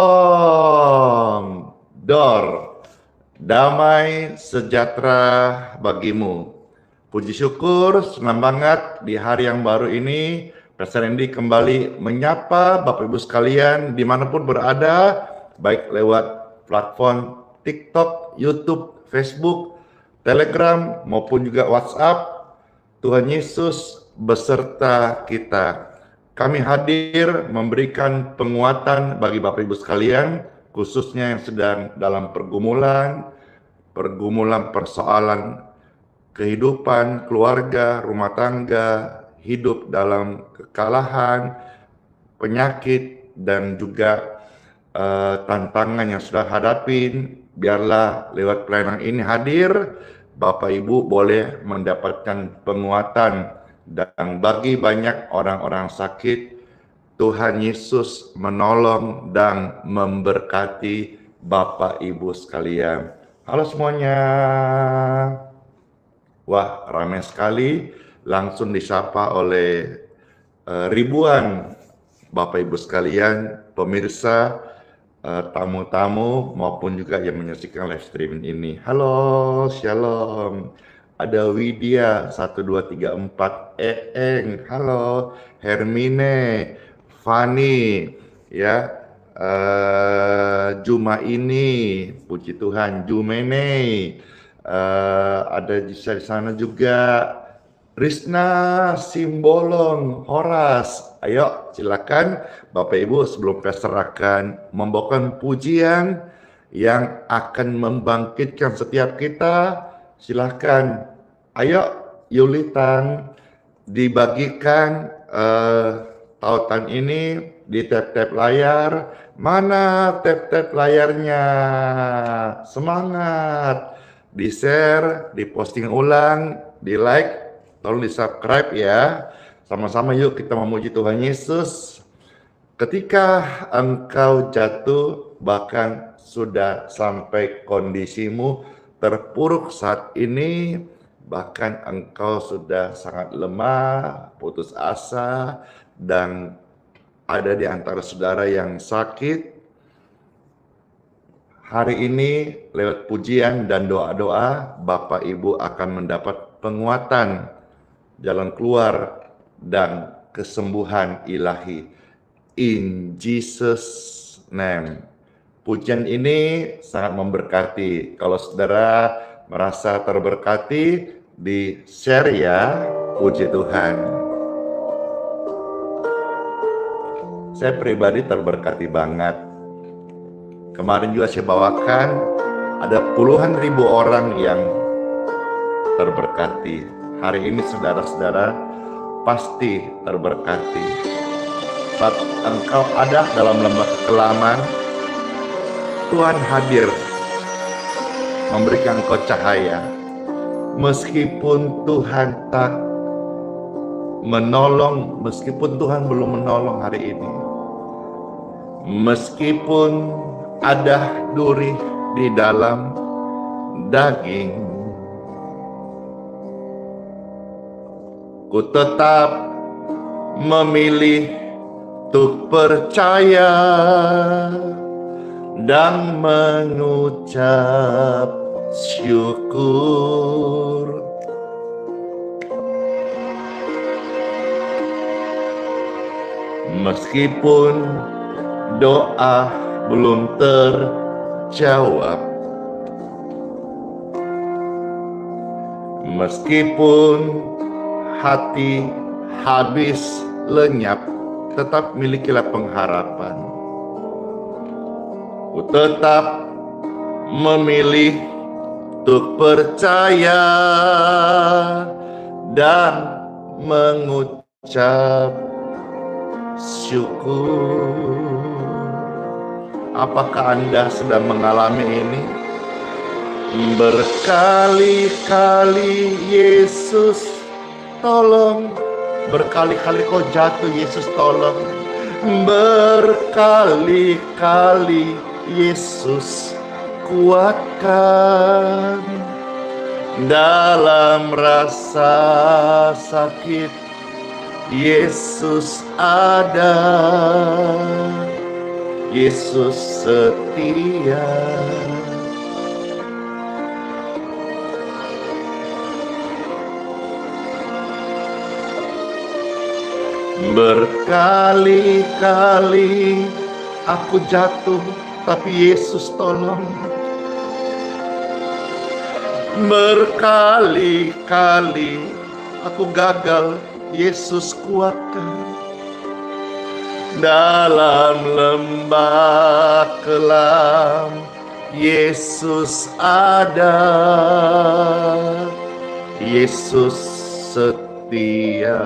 Shalom, Dor, damai sejahtera bagimu. Puji syukur, senang banget di hari yang baru ini Pastor Randy kembali menyapa Bapak Ibu sekalian dimanapun berada, baik lewat platform TikTok, YouTube, Facebook, Telegram, maupun juga WhatsApp. Tuhan Yesus beserta kita. Kami hadir memberikan penguatan bagi Bapak Ibu sekalian, khususnya yang sedang dalam pergumulan persoalan kehidupan, keluarga, rumah tangga, hidup dalam kekalahan, penyakit, dan juga tantangan yang sudah hadapin. Biarlah lewat pelayanan ini hadir, Bapak Ibu boleh mendapatkan penguatan. Dan bagi banyak orang-orang sakit, Tuhan Yesus menolong dan memberkati Bapak Ibu sekalian. Halo semuanya. Wah, ramai sekali. Langsung disapa oleh ribuan Bapak Ibu sekalian, pemirsa, tamu-tamu maupun juga yang menyaksikan live streaming ini. Halo, shalom. Ada Widya 1234, Eeng, halo, Hermine, Fani, ya, Juma ini, puji Tuhan, Jumene, ada di sana juga, Risna, Simbolon, Horas. Ayo silakan Bapak Ibu sebelum Pastor akan membawakan pujian yang akan membangkitkan setiap kita. Silakan, ayo Yulitan dibagikan tautan ini di tab-tab layar. Mana tab-tab layarnya? Semangat, di-share, di-posting ulang, di-like, tolong di-subscribe ya. Sama-sama yuk kita memuji Tuhan Yesus. Ketika engkau jatuh, bahkan sudah sampai kondisimu terpuruk saat ini, bahkan engkau sudah sangat lemah, putus asa, dan ada di antara saudara yang sakit. Hari ini lewat pujian dan doa-doa, Bapak Ibu akan mendapat penguatan, jalan keluar, dan kesembuhan ilahi. In Jesus' name. Pujian ini sangat memberkati. Kalau saudara merasa terberkati, di-share ya. Puji Tuhan. Saya pribadi terberkati banget. Kemarin juga saya bawakan, ada puluhan ribu orang yang terberkati. Hari ini saudara-saudara pasti terberkati. Saat engkau ada dalam lembah kekelaman, Tuhan hadir memberikan engkau cahaya. Meskipun Tuhan tak menolong, meskipun Tuhan belum menolong hari ini, meskipun ada duri di dalam daging, ku tetap memilih untuk percaya dan mengucap syukur. Meskipun doa belum terjawab, meskipun hati habis lenyap, tetap milikilah pengharapan. Ku tetap memilih untuk percaya dan mengucap syukur. Apakah Anda sedang mengalami ini? Berkali-kali Yesus tolong. Berkali-kali kau jatuh, Yesus tolong. Berkali-kali Yesus kuatkan. Dalam rasa sakit, Yesus ada. Yesus setia. Berkali-kali aku jatuh, tapi Yesus tolong. Berkali-kali aku gagal, Yesus kuatkan. Dalam lembah kelam, Yesus ada. Yesus setia.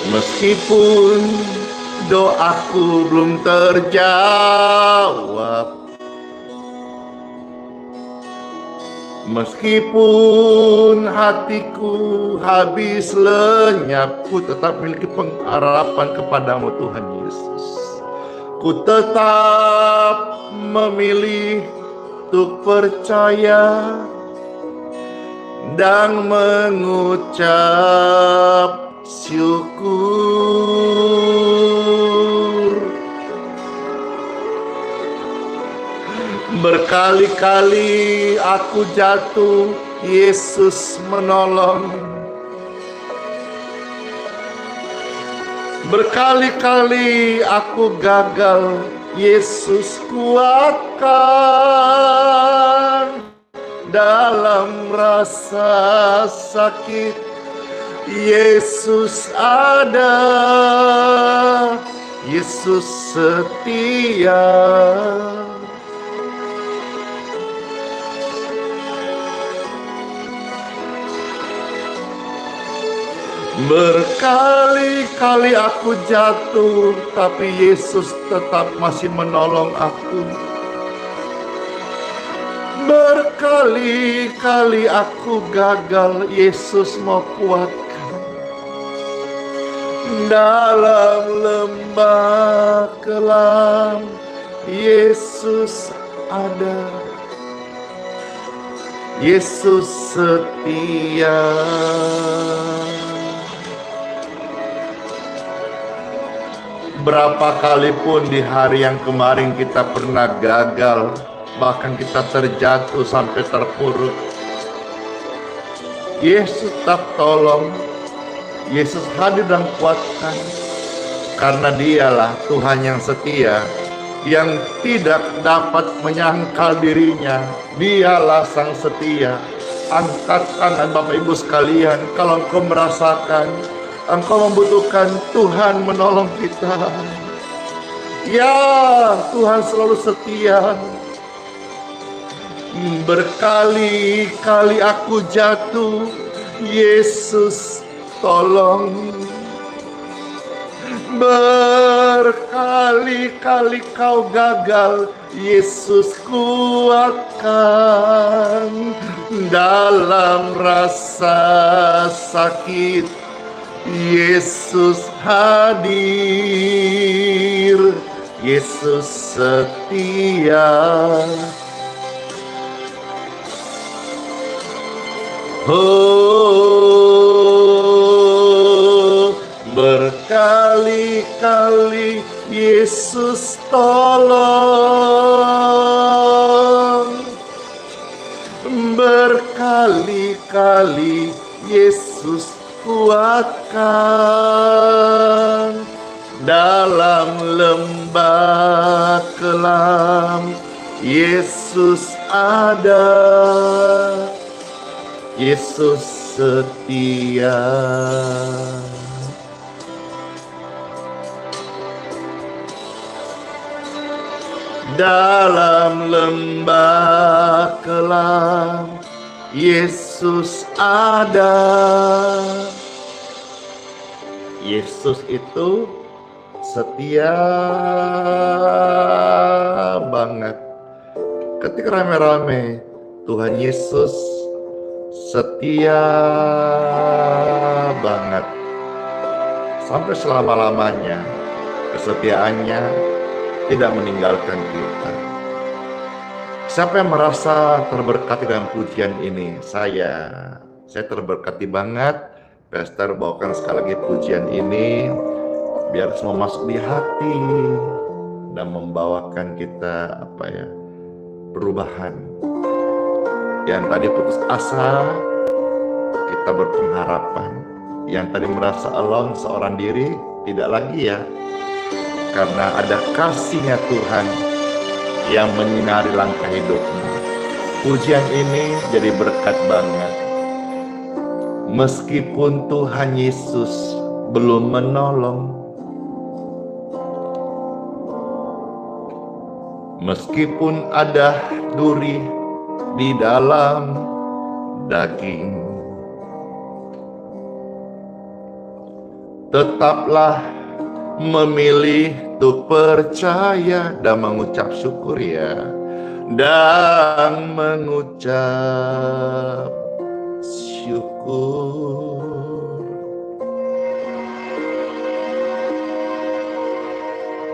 Meskipun doaku belum terjawab, meskipun hatiku habis lenyap, ku tetap memiliki pengharapan kepadamu Tuhan Yesus. Ku tetap memilih untuk percaya dan mengucap syukur. Berkali-kali aku jatuh, Yesus menolong. Berkali-kali aku gagal, Yesus kuatkan. Dalam rasa sakit, Yesus ada. Yesus setia. Berkali-kali aku jatuh, tapi Yesus tetap masih menolong aku. Berkali-kali aku gagal, Yesus mau kuatkan. Dalam lembah kelam, Yesus ada. Yesus setia. Berapa kali pun di hari yang kemarin kita pernah gagal, bahkan kita terjatuh sampai terpuruk, Yesus tetap tolong. Yesus hadir dan kuatkan, karena Dialah Tuhan yang setia, yang tidak dapat menyangkal dirinya. Dialah Sang setia. Angkat tangan Bapak Ibu sekalian, kalau engkau merasakan engkau membutuhkan Tuhan menolong kita. Ya, Tuhan selalu setia. Berkali-kali aku jatuh, Yesus tolong. Berkali-kali kau gagal, Yesus kuatkan. Dalam rasa sakit, Yesus hadir. Yesus setia. Oh, berkali-kali Yesus tolong. Berkali-kali Yesus kuatkan. Dalam lembah kelam, Yesus ada. Yesus setia. Dalam lembah kelam, Yesus ada. Yesus itu setia banget. Ketika rame-rame, Tuhan Yesus setia banget. Sampai selama-lamanya kesetiaannya tidak meninggalkan kita. Siapa yang merasa terberkati dalam pujian ini? Saya terberkati banget. Pastor bawakan sekali lagi pujian ini, biar semua masuk di hati dan membawakan kita perubahan. Yang tadi putus asa, kita berpengharapan. Yang tadi merasa alone seorang diri, tidak lagi ya, karena ada kasih-Nya Tuhan yang menyinari langkah hidupmu. Pujian ini jadi berkat banget. Meskipun Tuhan Yesus belum menolong, meskipun ada duri di dalam daging, tetaplah memilih untuk percaya dan mengucap syukur ya, dan mengucap syukur.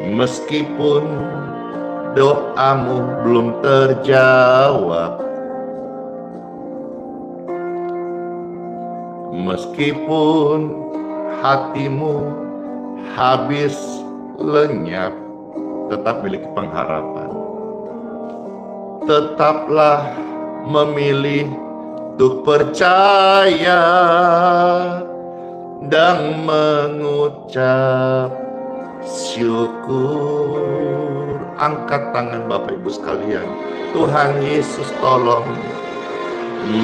Meskipun doamu belum terjawab, meskipun hatimu habis lenyap, tetap miliki pengharapan. Tetaplah memilih untuk percaya dan mengucap syukur. Angkat tangan Bapak Ibu sekalian. Tuhan Yesus tolong.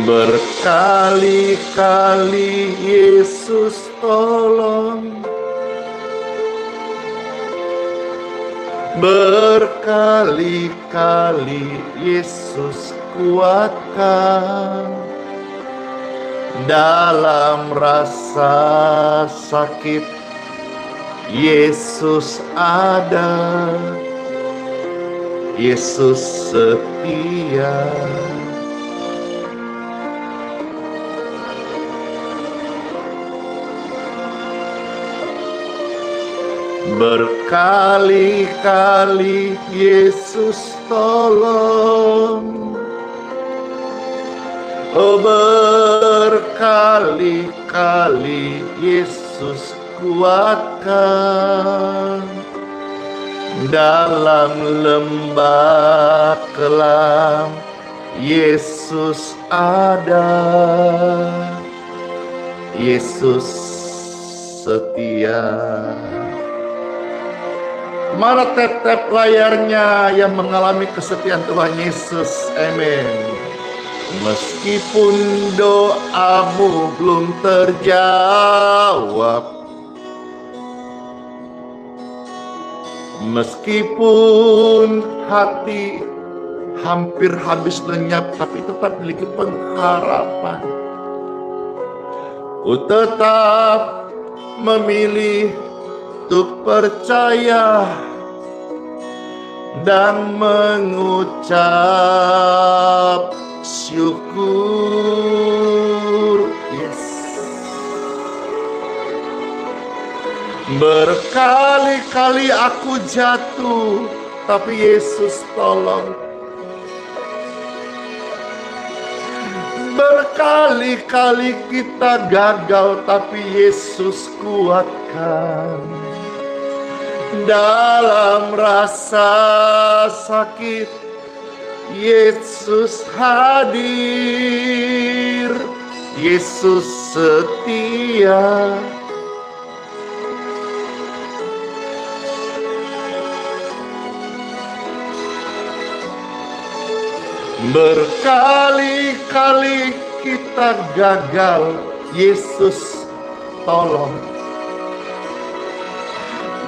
Berkali-kali Yesus tolong. Berkali-kali Yesus kuatkan. Dalam rasa sakit Yesus ada. Yesus setia. Berkali-kali Yesus tolong. Oh, berkali-kali Yesus kuatkan. Dalam lembah kelam Yesus ada. Yesus setia. Mana tap-tap layarnya yang mengalami kesetiaan Tuhan Yesus? Amin. Meskipun doamu belum terjawab, meskipun hati hampir habis lenyap, tapi tetap memiliki pengharapan. Ku tetap memilih untuk percaya dan mengucap syukur. Yes. Berkali-kali aku jatuh, tapi Yesus tolong. Berkali-kali kita gagal, tapi Yesus kuatkan. Dalam rasa sakit Yesus hadir. Yesus setia. Berkali-kali kita gagal, Yesus tolong.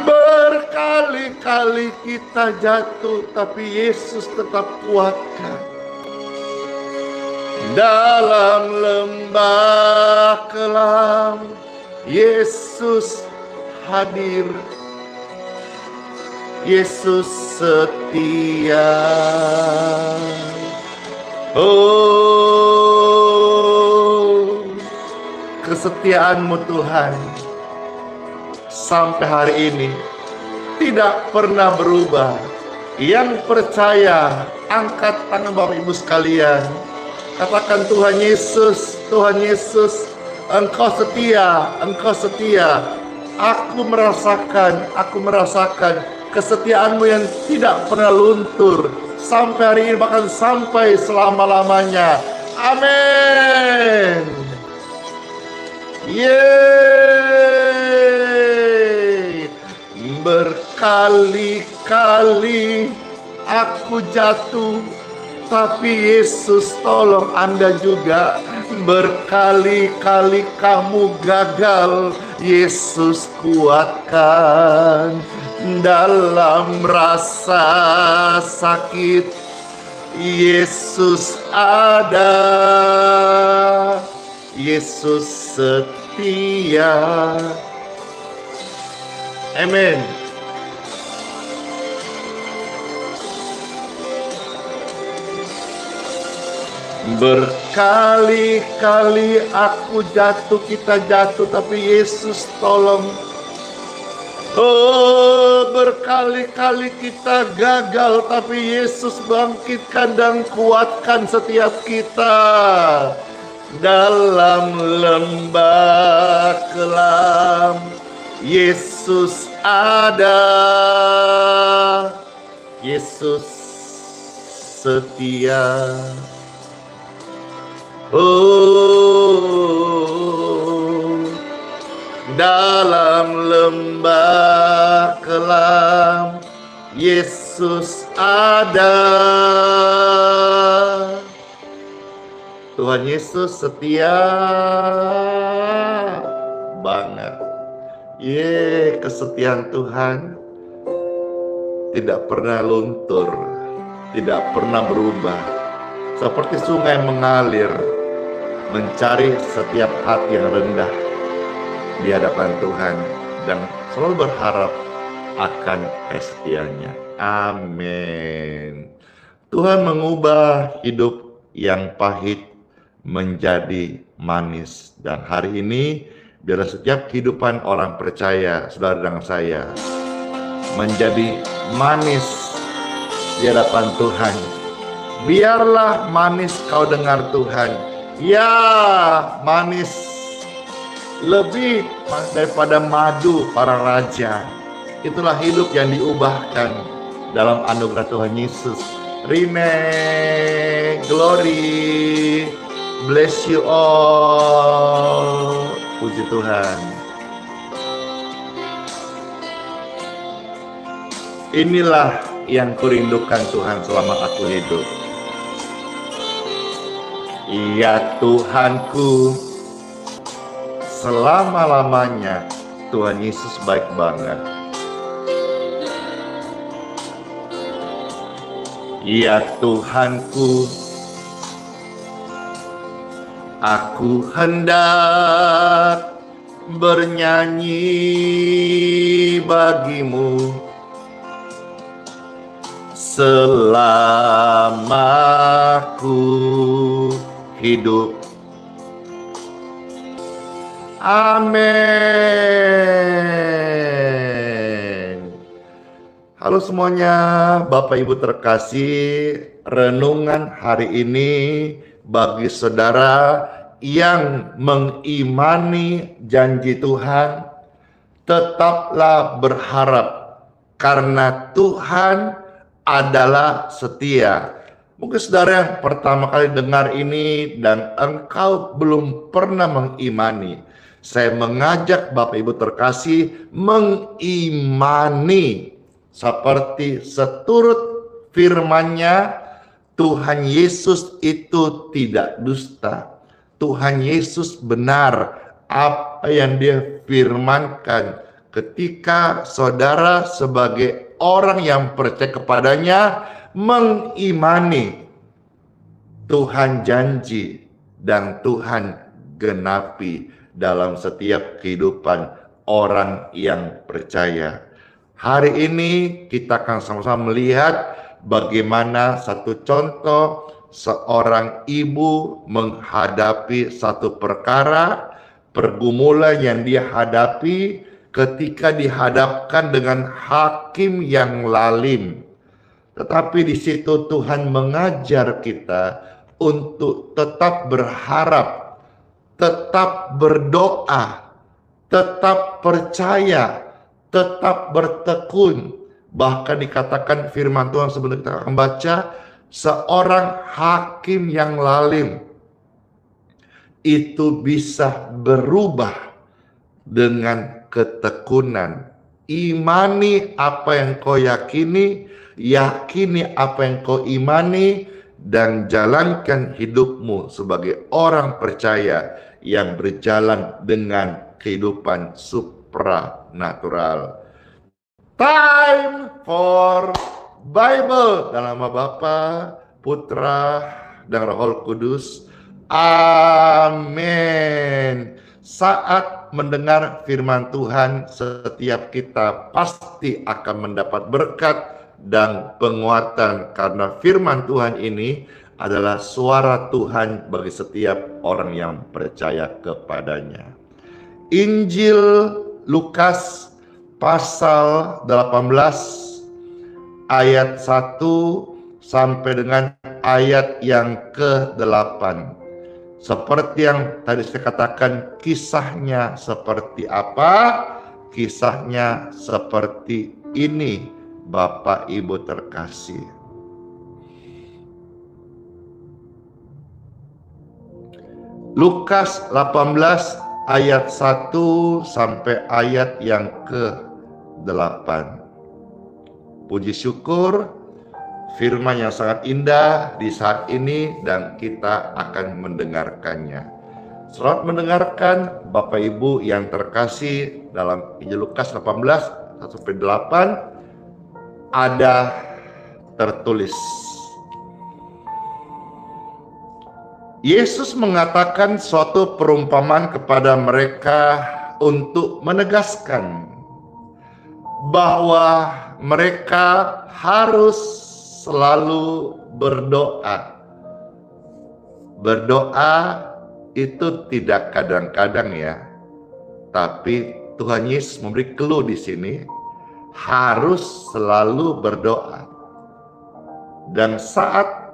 Berkali-kali kita jatuh, tapi Yesus tetap kuatkan. Dalam lembah kelam, Yesus hadir. Yesus setia. Oh, kesetiaan-Mu Tuhan sampai hari ini tidak pernah berubah. Yang percaya, angkat tangan Bapak Ibu sekalian. Katakan Tuhan Yesus, Tuhan Yesus, Engkau setia, Engkau setia. Aku merasakan kesetiaan-Mu yang tidak pernah luntur. Sampai hari ini, bahkan sampai selama-lamanya. Amin. Yeay. Berkali-kali aku jatuh, tapi Yesus tolong Anda juga. Berkali-kali kamu gagal, Yesus kuatkan. Dalam rasa sakit, Yesus ada. Yesus setia. Amin. Berkali-kali aku jatuh, kita jatuh, tapi Yesus tolong. Oh, berkali-kali kita gagal, tapi Yesus bangkitkan dan kuatkan setiap kita. Dalam lembah kelam, Yesus ada. Yesus setia. Oh, dalam lembah kelam, Yesus ada. Tuhan Yesus setia banget. Kesetiaan Tuhan tidak pernah luntur, tidak pernah berubah. Seperti sungai mengalir, mencari setiap hati yang rendah di hadapan Tuhan dan selalu berharap akan kesetiaannya. Amin. Tuhan mengubah hidup yang pahit menjadi manis. Dan hari ini biar setiap kehidupan orang percaya, saudara dan saya, menjadi manis di hadapan Tuhan. Biarlah manis kau dengar Tuhan. Ya, manis lebih daripada madu para raja. Itulah hidup yang diubahkan dalam anugerah Tuhan Yesus. Rime, glory, bless you all. Puji Tuhan. Inilah yang kurindukan Tuhan selama aku hidup. Ya Tuhanku, selama-lamanya Tuhan Yesus baik banget. Ya Tuhanku, aku hendak bernyanyi bagimu selama aku hidup. Amin. Halo semuanya, Bapak Ibu terkasih, renungan hari ini bagi saudara yang mengimani janji Tuhan, tetaplah berharap karena Tuhan adalah setia. Mungkin saudara yang pertama kali dengar ini dan engkau belum pernah mengimani, saya mengajak Bapak Ibu terkasih mengimani seperti seturut firman-Nya. Tuhan Yesus itu tidak dusta. Tuhan Yesus benar apa yang Dia firmankan. Ketika saudara sebagai orang yang percaya kepadanya mengimani, Tuhan janji dan Tuhan genapi dalam setiap kehidupan orang yang percaya. Hari ini kita akan sama-sama melihat bagaimana satu contoh seorang ibu menghadapi satu perkara, pergumulan yang dia hadapi ketika dihadapkan dengan hakim yang lalim. Tetapi di situ Tuhan mengajar kita untuk tetap berharap, tetap berdoa, tetap percaya, tetap bertekun. Bahkan dikatakan firman Tuhan sebelum kita akan baca, seorang hakim yang lalim itu bisa berubah dengan ketekunan. Imani apa yang kau yakini, yakini apa yang kau imani, dan jalankan hidupmu sebagai orang percaya yang berjalan dengan kehidupan supranatural. Time for Bible dalam nama Bapa, Putra, dan Roh Kudus. Amin. Saat mendengar firman Tuhan, setiap kita pasti akan mendapat berkat dan penguatan, karena firman Tuhan ini adalah suara Tuhan bagi setiap orang yang percaya kepadanya. Injil Lukas pasal 18 ayat 1 sampai dengan ayat yang ke-8. Seperti yang tadi saya katakan, kisahnya seperti apa? Kisahnya seperti ini, Bapak Ibu terkasih. Lukas 18 ayat 1 sampai ayat yang ke-8. Puji syukur, firman yang sangat indah di saat ini dan kita akan mendengarkannya. Selamat mendengarkan Bapak Ibu yang terkasih. Dalam Injil Lukas 18 1-8 ada tertulis, Yesus mengatakan suatu perumpamaan kepada mereka untuk menegaskan bahwa mereka harus selalu berdoa. Berdoa itu tidak kadang-kadang ya, tapi Tuhan Yesus memberi clue di sini, harus selalu berdoa. Dan saat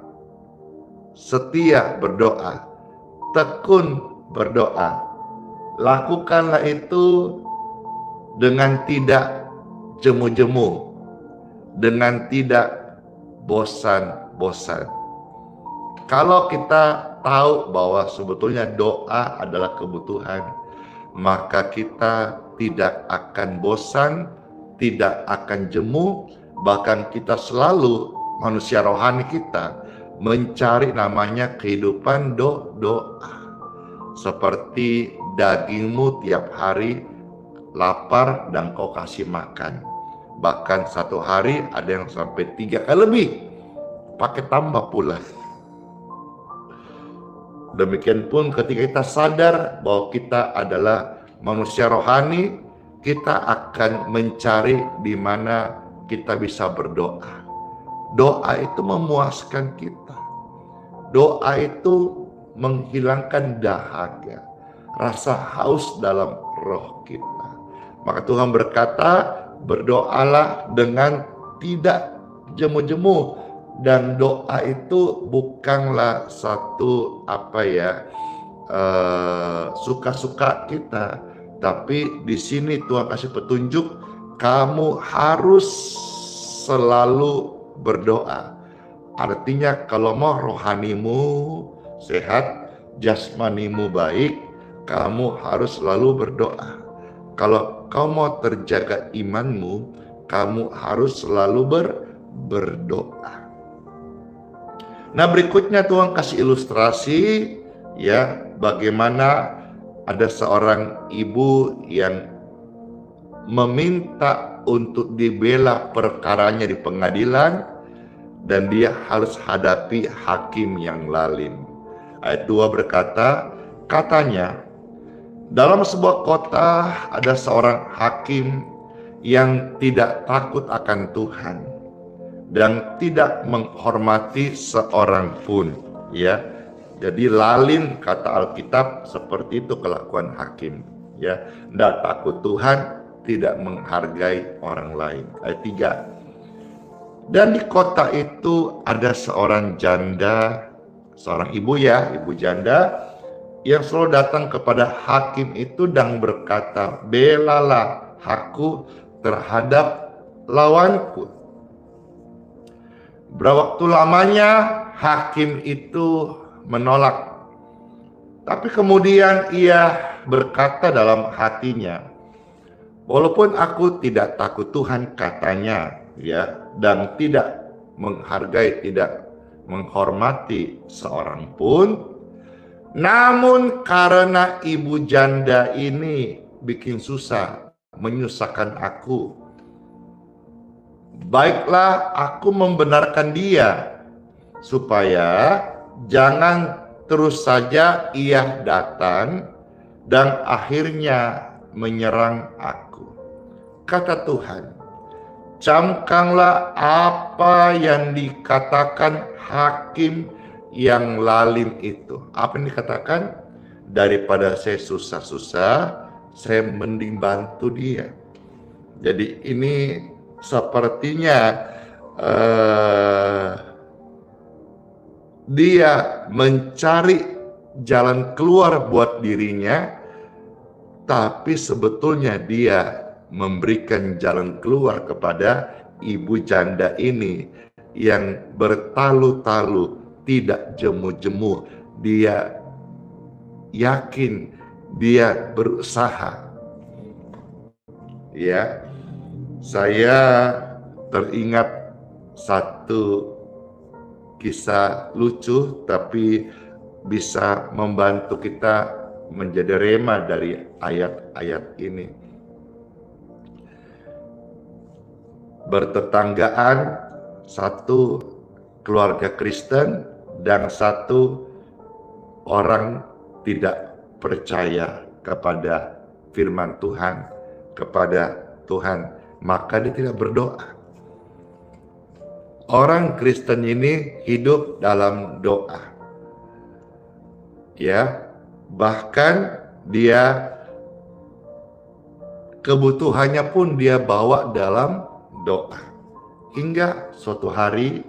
setia berdoa, tekun berdoa, lakukanlah itu dengan tidak jemu-jemu, dengan tidak bosan-bosan. Kalau kita tahu bahwa sebetulnya doa adalah kebutuhan, maka kita tidak akan bosan, tidak akan jemu, bahkan kita selalu, manusia rohani kita, mencari namanya kehidupan doa. Seperti dagingmu tiap hari lapar dan kau kasih makan. Bahkan satu hari ada yang sampai 3 kali lebih, pakai tambah pula. Demikian pun ketika kita sadar bahwa kita adalah manusia rohani, kita akan mencari di mana kita bisa berdoa. Doa itu memuaskan kita. Doa itu menghilangkan dahaga, rasa haus dalam roh kita. Maka Tuhan berkata, berdoalah dengan tidak jemu-jemu. Dan doa itu bukanlah satu suka-suka kita, tapi di sini Tuhan kasih petunjuk, kamu harus selalu berdoa. Artinya kalau mau rohanimu sehat, jasmanimu baik, kamu harus selalu berdoa. Kalau kau mau terjaga imanmu, kamu harus selalu berdoa. Nah, berikutnya Tuhan kasih ilustrasi ya, bagaimana ada seorang ibu yang meminta untuk dibela perkaranya di pengadilan dan dia harus hadapi hakim yang lalim. Ayat 2 berkata, katanya, dalam sebuah kota ada seorang hakim yang tidak takut akan Tuhan dan tidak menghormati seorang pun, ya. Jadi lalim, kata Alkitab, seperti itu kelakuan hakim, ya. Tidak takut Tuhan, tidak menghargai orang lain. Ayat 3. Dan di kota itu ada seorang janda seorang ibu ya, ibu janda yang selalu datang kepada hakim itu dan berkata, belalah aku terhadap lawanku. Berapa waktu lamanya hakim itu menolak. Tapi kemudian ia berkata dalam hatinya, walaupun aku tidak takut Tuhan katanya, ya, dan tidak menghargai, tidak menghormati seorang pun, namun karena ibu janda ini bikin susah, menyusahkan aku, baiklah aku membenarkan dia, supaya jangan terus saja ia datang dan akhirnya menyerang aku. Kata Tuhan, camkanlah apa yang dikatakan hakim yang lalim itu. Apa yang dikatakan? Daripada saya susah-susah, saya mending bantu dia. Jadi ini sepertinya dia mencari jalan keluar buat dirinya, tapi sebetulnya dia memberikan jalan keluar kepada ibu janda ini yang bertalu-talu, tidak jemu-jemu. Dia yakin, dia berusaha. Ya, saya teringat satu kisah lucu tapi bisa membantu kita menjadi rema dari ayat-ayat ini. Bertetanggaan satu keluarga Kristen dan satu orang tidak percaya kepada firman Tuhan, kepada Tuhan, maka dia tidak berdoa. Orang Kristen ini hidup dalam doa. Ya, bahkan dia kebutuhannya pun dia bawa dalam doa. Hingga suatu hari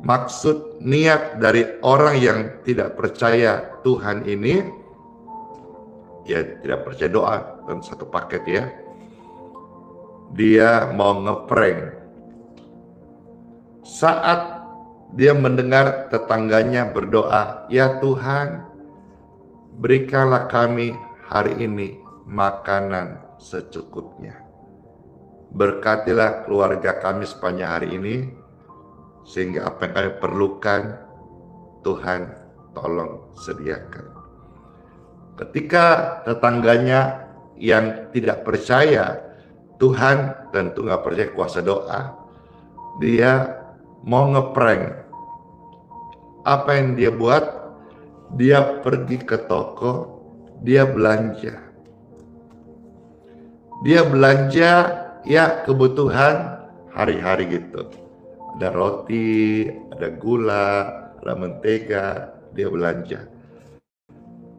maksud niat dari orang yang tidak percaya Tuhan ini, ya tidak percaya doa, dan satu paket ya, dia mau ngeprank. Saat dia mendengar tetangganya berdoa, ya Tuhan, berikanlah kami hari ini makanan secukupnya. Berkatilah keluarga kami sepanjang hari ini, sehingga apa yang kami perlukan, Tuhan tolong sediakan. Ketika tetangganya yang tidak percaya Tuhan, tentu nggak percaya kuasa doa, dia mau ngeprank. Apa yang dia buat? Dia pergi ke toko, dia belanja. Dia belanja ya kebutuhan hari-hari gitu. Ada roti, ada gula, ada mentega, dia belanja.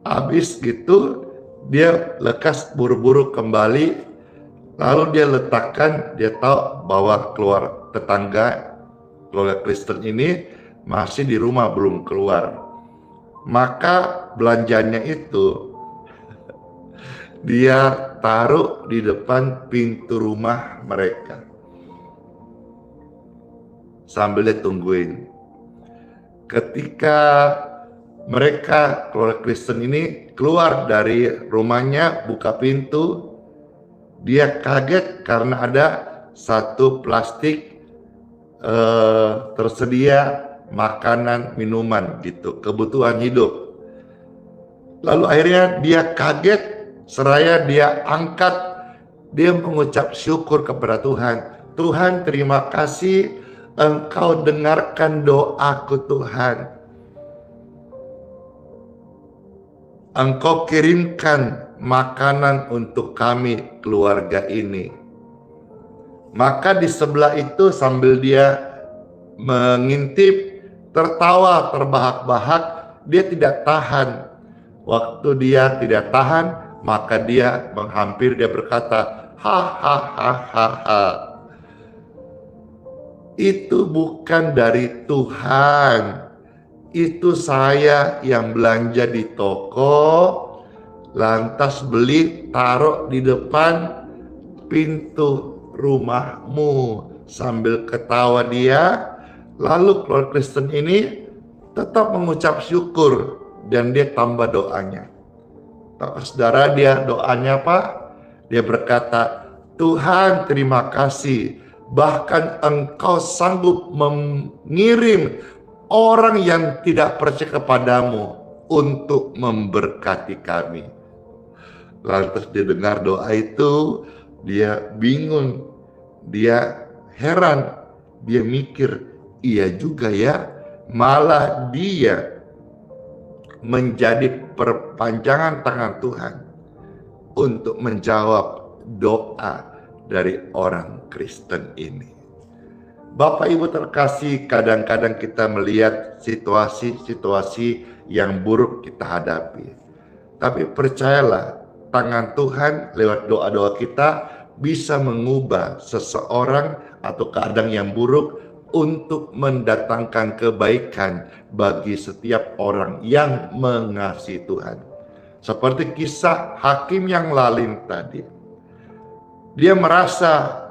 Habis gitu dia lekas buru-buru kembali, lalu dia letakkan, dia tahu bahwa keluar tetangga keluarga Kristen ini masih di rumah belum keluar. Maka belanjanya itu dia taruh di depan pintu rumah mereka sambil dia tungguin. Ketika mereka keluarga Kristen ini keluar dari rumahnya, buka pintu, dia kaget karena ada satu plastik tersedia makanan, minuman gitu, kebutuhan hidup. Lalu akhirnya dia kaget, seraya dia angkat, dia mengucap syukur kepada Tuhan. Tuhan, terima kasih Engkau dengarkan doaku Tuhan. Engkau kirimkan makanan untuk kami keluarga ini. Maka di sebelah itu sambil dia mengintip, tertawa terbahak-bahak, dia tidak tahan. Waktu dia tidak tahan, maka dia menghampiri, dia berkata, ha. Itu bukan dari Tuhan, Itu saya yang belanja di toko, lantas beli taruh di depan pintu rumahmu. Sambil ketawa dia, lalu keluarga Kristen ini tetap mengucap syukur dan dia tambah doanya. Saudara, dia doanya apa? Dia berkata, Tuhan terima kasih, bahkan Engkau sanggup mengirim orang yang tidak percaya kepadamu untuk memberkati kami. Lantas dia dengar doa itu, dia bingung, dia heran, dia mikir, iya juga ya, malah dia menjadi perpanjangan tangan Tuhan untuk menjawab doa dari orang Kristen ini. Bapak Ibu terkasih, kadang-kadang kita melihat situasi-situasi yang buruk kita hadapi. Tapi percayalah, tangan Tuhan lewat doa-doa kita bisa mengubah seseorang atau keadaan yang buruk untuk mendatangkan kebaikan bagi setiap orang yang mengasihi Tuhan. Seperti kisah hakim yang lalim tadi. Dia merasa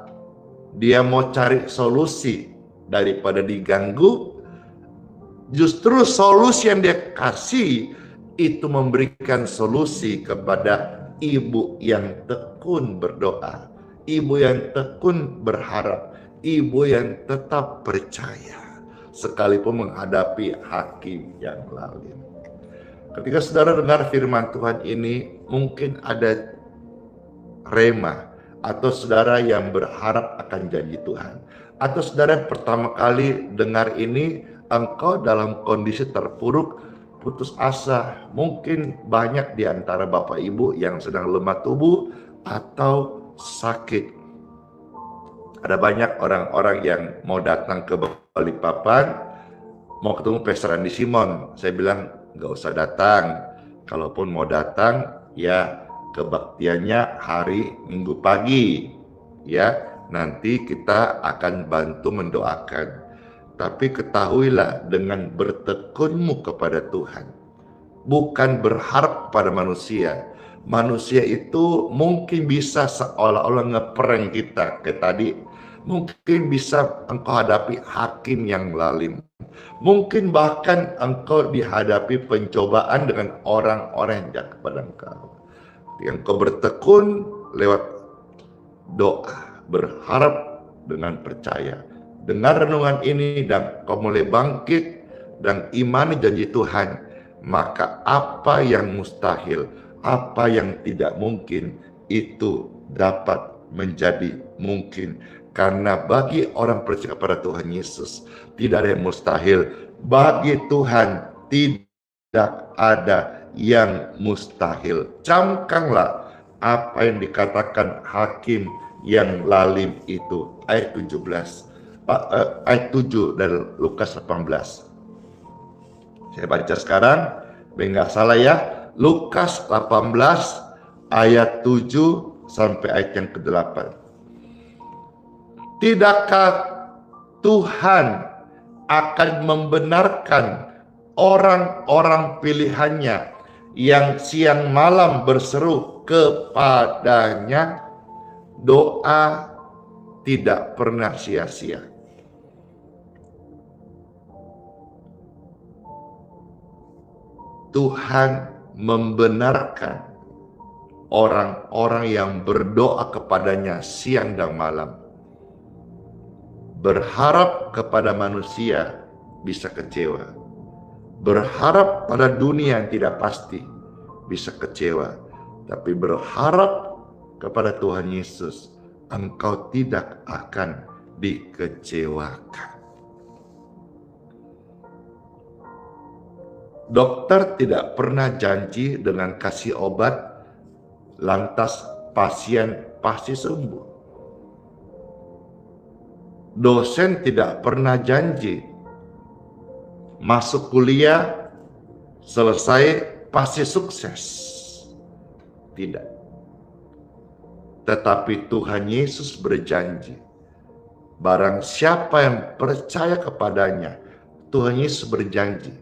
dia mau cari solusi daripada diganggu. Justru solusi yang dia kasih itu memberikan solusi kepada ibu yang tekun berdoa, ibu yang tekun berharap, ibu yang tetap percaya sekalipun menghadapi hakim yang lalim. Ketika saudara dengar firman Tuhan ini, mungkin ada rema, atau saudara yang berharap akan janji Tuhan, atau saudara yang pertama kali dengar ini, engkau dalam kondisi terpuruk, putus asa. Mungkin banyak di antara Bapak Ibu yang sedang lemah tubuh atau sakit. Ada banyak orang-orang yang mau datang ke Balikpapan, mau ketemu Pastor Andi Simon. Saya bilang, nggak usah datang. Kalaupun mau datang, ya kebaktiannya hari Minggu pagi. Ya, nanti kita akan bantu mendoakan. Tapi ketahuilah, dengan bertekunmu kepada Tuhan, bukan berharap pada manusia. Manusia itu mungkin bisa seolah-olah ngeprank kita, kayak tadi. Mungkin bisa engkau hadapi hakim yang lalim. Mungkin bahkan engkau dihadapi pencobaan dengan orang-orang yang jahat kepada engkau. Yang kau bertekun lewat doa, berharap dengan percaya. Dengar renungan ini dan kau mulai bangkit dan imani janji Tuhan, maka apa yang mustahil, apa yang tidak mungkin, itu dapat menjadi mungkin. Karena bagi orang percaya kepada Tuhan Yesus, tidak ada yang mustahil. Bagi Tuhan tidak ada yang mustahil. Camkanlah apa yang dikatakan hakim yang lalim itu. Ayat 7 dari Lukas 18. Saya baca sekarang, biar nggak salah ya. Lukas 18 ayat 7 sampai ayat yang ke-8. Tidakkah Tuhan akan membenarkan orang-orang pilihannya yang siang malam berseru kepadanya? Doa tidak pernah sia-sia. Tuhan membenarkan orang-orang yang berdoa kepadanya siang dan malam. Berharap kepada manusia bisa kecewa. Berharap pada dunia yang tidak pasti bisa kecewa. Tapi berharap kepada Tuhan Yesus, engkau tidak akan dikecewakan. Dokter tidak pernah janji dengan kasih obat lantas pasien pasti sembuh. Dosen tidak pernah janji masuk kuliah selesai pasti sukses. Tidak. Tetapi Tuhan Yesus berjanji, barang siapa yang percaya kepadanya, Tuhan Yesus berjanji,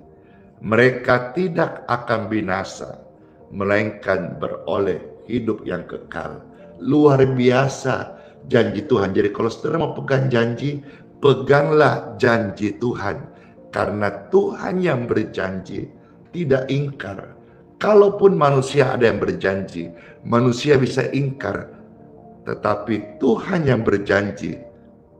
mereka tidak akan binasa, melainkan beroleh hidup yang kekal. Luar biasa janji Tuhan. Jadi kalau saudara mau pegang janji, peganglah janji Tuhan. Karena Tuhan yang berjanji tidak ingkar. Kalaupun manusia ada yang berjanji, manusia bisa ingkar. Tetapi Tuhan yang berjanji,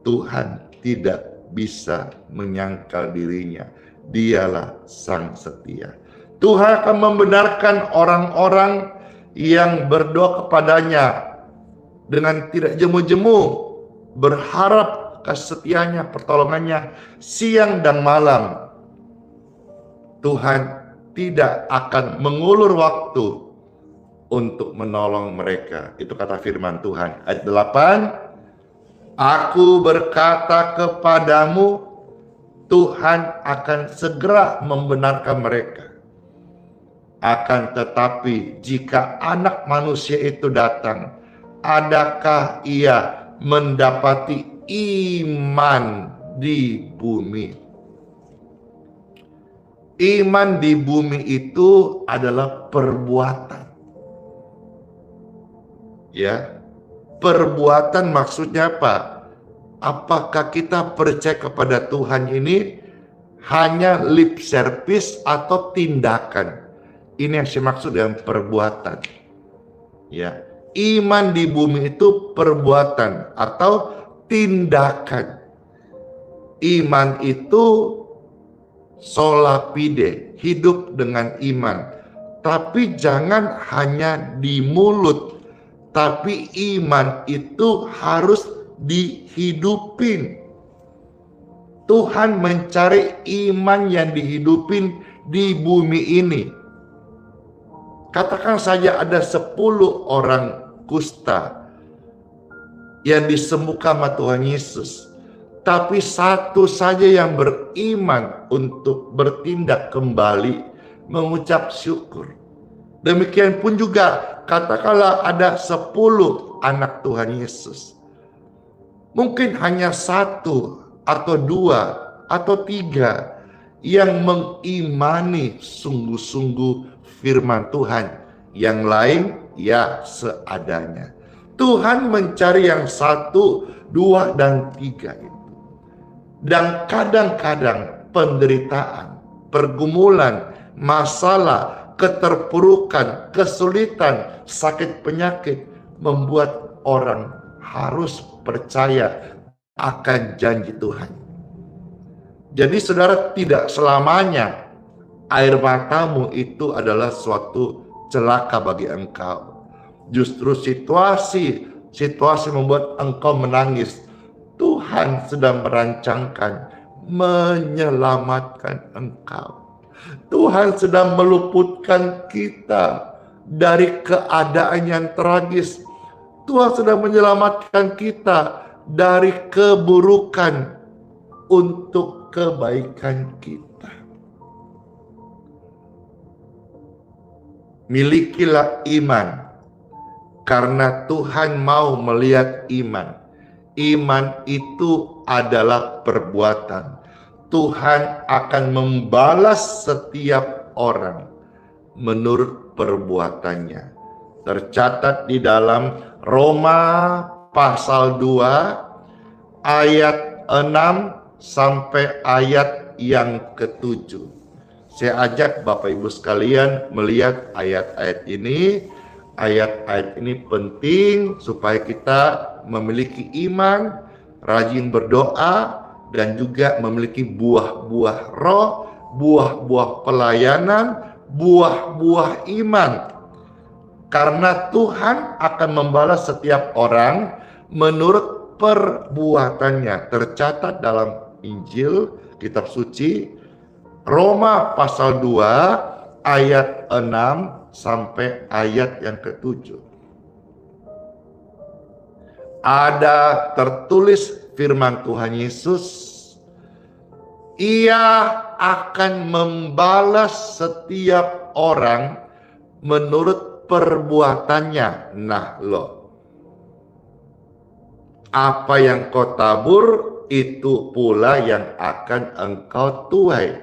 Tuhan tidak bisa menyangkal dirinya. Dialah sang setia. Tuhan akan membenarkan orang-orang yang berdoa kepadanya dengan tidak jemu-jemu, berharap kesetiaannya, pertolongannya siang dan malam. Tuhan tidak akan mengulur waktu untuk menolong mereka. Itu kata firman Tuhan. Ayat 8, Aku berkata kepadamu, Tuhan akan segera membenarkan mereka. Akan tetapi jika anak manusia itu datang, adakah ia mendapati iman di bumi? Iman di bumi itu adalah perbuatan. Ya, perbuatan maksudnya apa? Apakah kita percaya kepada Tuhan ini hanya lip service atau tindakan? Ini yang saya maksud dengan perbuatan. Ya, iman di bumi itu perbuatan atau tindakan. Iman itu sola fide, hidup dengan iman. Tapi jangan hanya di mulut, tapi iman itu harus dihidupin. Tuhan mencari iman yang dihidupin di bumi ini. Katakan saja ada 10 orang kusta yang disembuhkan sama Tuhan Yesus. Tapi satu saja yang beriman untuk bertindak kembali, mengucap syukur. Demikian pun juga katakanlah ada 10 anak Tuhan Yesus. Mungkin hanya 1 atau 2 atau 3 yang mengimani sungguh-sungguh firman Tuhan. Yang lain ya seadanya. Tuhan mencari yang 1, 2, dan 3 itu. Dan kadang-kadang penderitaan, pergumulan, masalah, keterpurukan, kesulitan, sakit penyakit membuat orang harus percaya akan janji Tuhan. Jadi saudara, tidak selamanya air matamu itu adalah suatu celaka bagi engkau. Justru situasi membuat engkau menangis. Tuhan sedang merancangkan menyelamatkan engkau. Tuhan sedang meluputkan kita dari keadaan yang tragis. Tuhan sedang menyelamatkan kita dari keburukan untuk kebaikan kita. Milikilah iman, karena Tuhan mau melihat iman. Iman itu adalah perbuatan. Tuhan akan membalas setiap orang menurut perbuatannya. Tercatat di dalam Roma pasal 2 ayat 6 sampai ayat yang ke-7. Saya ajak Bapak Ibu sekalian melihat ayat-ayat ini. Ayat-ayat ini penting supaya kita memiliki iman, rajin berdoa, dan juga memiliki buah-buah roh, buah-buah pelayanan, buah-buah iman. Karena Tuhan akan membalas setiap orang menurut perbuatannya. Tercatat dalam Injil, kitab suci, Roma pasal 2 ayat 6 sampai ayat yang ke-7. Ada tertulis firman Tuhan Yesus, Ia akan membalas setiap orang menurut perbuatannya. Nah loh, apa yang kau tabur, itu pula yang akan engkau tuai.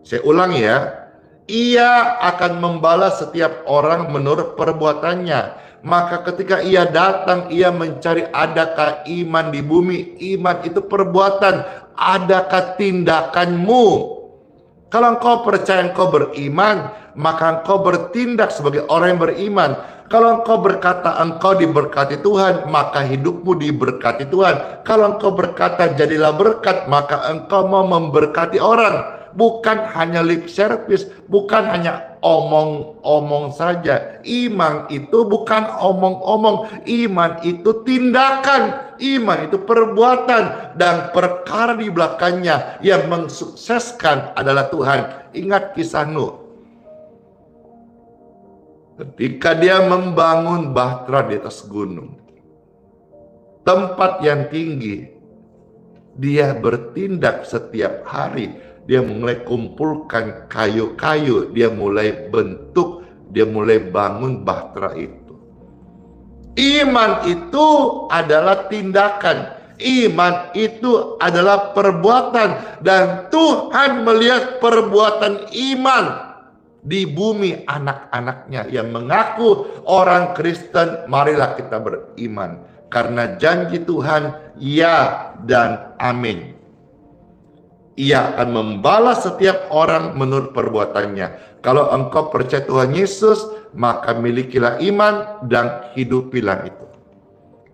Saya ulang ya. Ia akan membalas setiap orang menurut perbuatannya. Maka ketika ia datang, ia mencari adakah iman di bumi. Iman itu perbuatan. Adakah tindakanmu? Kalau engkau percaya engkau beriman, maka engkau bertindak sebagai orang yang beriman. Kalau engkau berkata engkau diberkati Tuhan, maka hidupmu diberkati Tuhan. Kalau engkau berkata jadilah berkat, maka engkau mau memberkati orang. Bukan hanya lip service, bukan hanya omong-omong saja. Iman itu bukan omong-omong, iman itu tindakan. Iman itu perbuatan, dan perkara di belakangnya yang mensukseskan adalah Tuhan. Ingat kisah Nuh. Ketika dia membangun bahtera di atas gunung, tempat yang tinggi, dia bertindak setiap hari. Dia mulai kumpulkan kayu-kayu, dia mulai bentuk, dia mulai bangun bahtera itu. Iman itu adalah tindakan. Iman itu adalah perbuatan. Dan Tuhan melihat perbuatan iman di bumi anak-anaknya yang mengaku orang Kristen. Marilah kita beriman. Karena janji Tuhan ya dan amin. Ia akan membalas setiap orang menurut perbuatannya. Kalau engkau percaya Tuhan Yesus, maka milikilah iman dan hidupilah itu.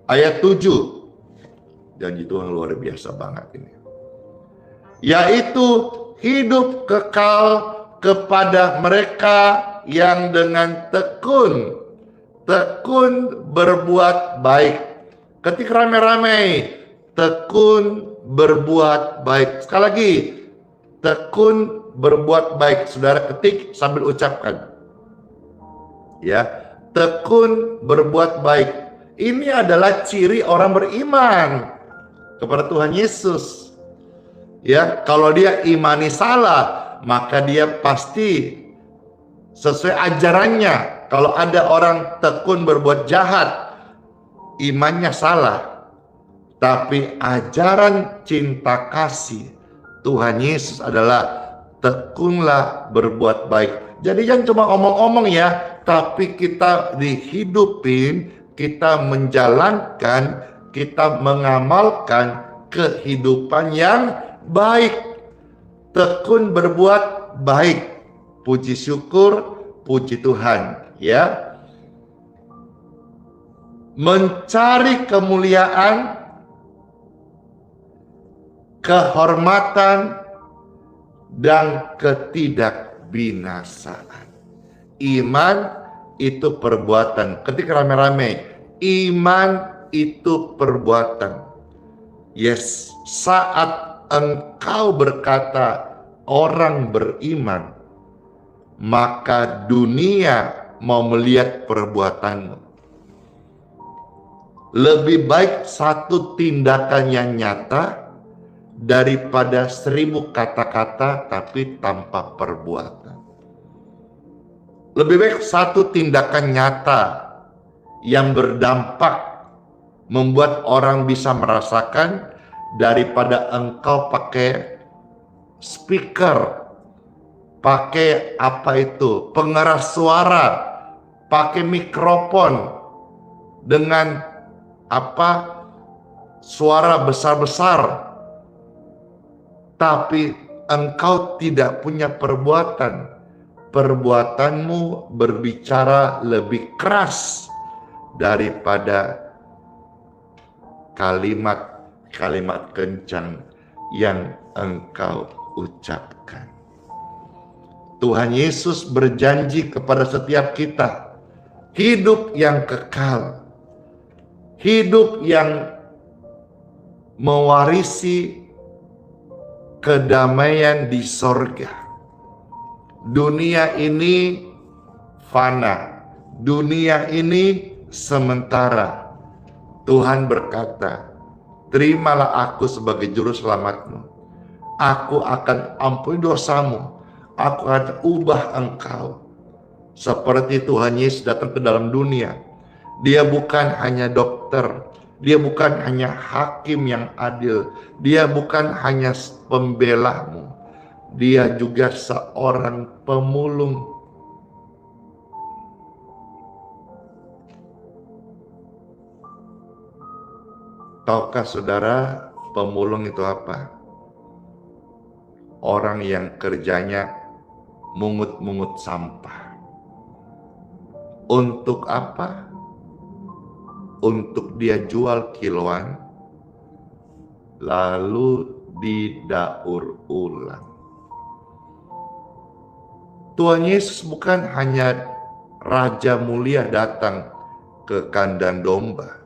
Ayat 7. Janji Tuhan luar biasa banget ini. Yaitu hidup kekal kepada mereka yang dengan tekun berbuat baik. Ketika ramai-ramai, tekun berbuat baik. Sekali lagi, tekun berbuat baik. Saudara ketik sambil ucapkan. Ya, tekun berbuat baik. Ini adalah ciri orang beriman kepada Tuhan Yesus. Ya, kalau dia imani salah, maka dia pasti sesuai ajarannya. Kalau ada orang tekun berbuat jahat, imannya salah. Tapi ajaran cinta kasih Tuhan Yesus adalah tekunlah berbuat baik. Jadi jangan cuma omong-omong ya, tapi kita dihidupin, kita menjalankan, kita mengamalkan kehidupan yang baik. Tekun berbuat baik. Puji syukur, puji Tuhan, ya. Mencari kemuliaan, kehormatan, dan ketidakbinasaan. Iman itu perbuatan. Ketika rame-rame, iman itu perbuatan. Yes, saat engkau berkata orang beriman, maka dunia mau melihat perbuatanmu. Lebih baik satu tindakan yang nyata daripada 1000 kata-kata tapi tanpa perbuatan. Lebih baik satu tindakan nyata yang berdampak membuat orang bisa merasakan daripada engkau pakai speaker, pakai apa itu, pengeras suara, pakai mikrofon dengan apa, suara besar-besar, tapi engkau tidak punya perbuatan. Perbuatanmu berbicara lebih keras daripada kalimat-kalimat kencang yang engkau ucapkan. Tuhan Yesus berjanji kepada setiap kita hidup yang kekal, hidup yang mewarisi kedamaian di sorga. Dunia ini fana, dunia ini sementara. Tuhan berkata, terimalah aku sebagai juru selamatmu. Aku akan ampuni dosamu. Aku akan ubah engkau. Seperti Tuhan Yesus datang ke dalam dunia. Dia bukan hanya dokter. Dia bukan hanya hakim yang adil. Dia bukan hanya pembelamu. Dia juga seorang pemulung. Tahukah saudara, pemulung itu apa? Orang yang kerjanya mungut-mungut sampah. Untuk apa? Untuk dia jual kiloan, lalu didaur ulang. Tuhan Yesus bukan hanya Raja mulia datang ke kandang domba.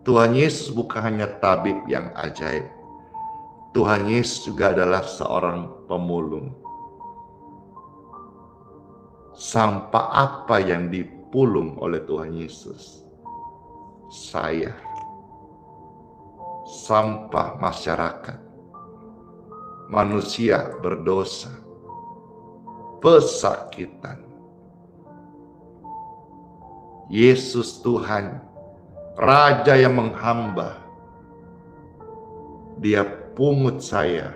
Tuhan Yesus bukan hanya tabib yang ajaib. Tuhan Yesus juga adalah seorang pemulung. Sampah apa yang dipulung oleh Tuhan Yesus? Saya. Sampah masyarakat. Manusia berdosa. Pesakitan. Yesus Tuhan, Raja yang menghamba, dia pungut saya,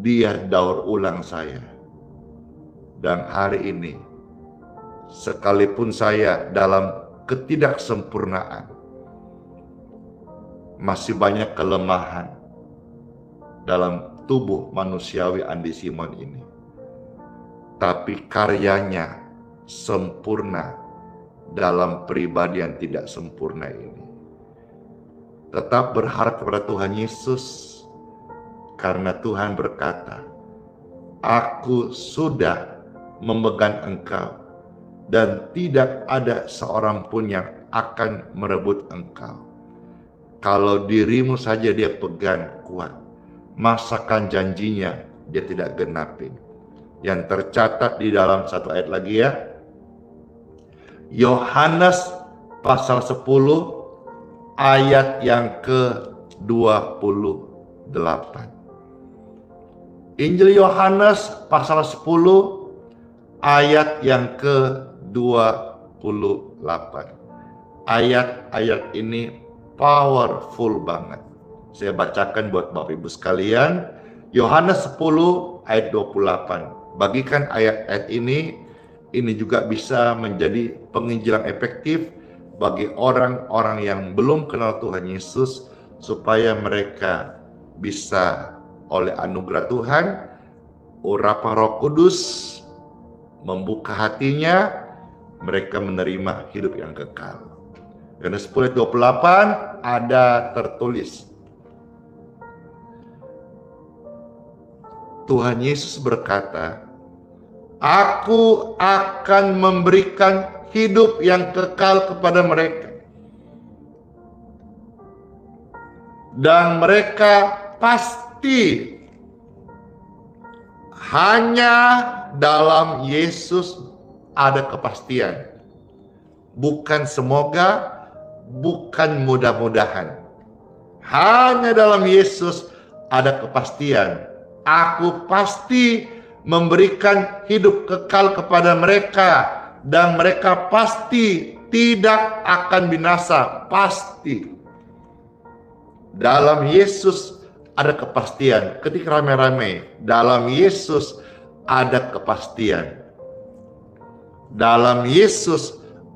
dia daur ulang saya. Dan hari ini, sekalipun saya dalam ketidaksempurnaan, masih banyak kelemahan dalam tubuh manusiawi Andi Simon ini, tapi karyanya sempurna dalam pribadi yang tidak sempurna ini. Tetap berharap kepada Tuhan Yesus, karena Tuhan berkata, "Aku sudah memegang engkau, dan tidak ada seorang pun yang akan merebut engkau." Kalau dirimu saja dia pegang kuat, masakan janjinya dia tidak genapin. Yang tercatat di dalam satu ayat lagi ya, Yohanes pasal 10 ayat yang ke-28. Injil Yohanes pasal 10 ayat yang ke-28. Ayat-ayat ini powerful banget. Saya bacakan buat Bapak Ibu sekalian. Yohanes 10 ayat 28. Bagikan ayat-ayat ini juga bisa menjadi penginjilan efektif bagi orang-orang yang belum kenal Tuhan Yesus, supaya mereka bisa oleh anugerah Tuhan, urapan Roh Kudus membuka hatinya, mereka menerima hidup yang kekal. Yohanes 10 ayat 28 ada tertulis, Tuhan Yesus berkata, "Aku akan memberikan hidup yang kekal kepada mereka, dan mereka pasti hanya dalam Yesus ada kepastian. Bukan semoga, bukan mudah-mudahan. Hanya dalam Yesus ada kepastian. Aku pasti memberikan hidup kekal kepada mereka, dan mereka pasti tidak akan binasa, pasti." Dalam Yesus ada kepastian. Ketika rame-rame, dalam Yesus ada kepastian. Dalam Yesus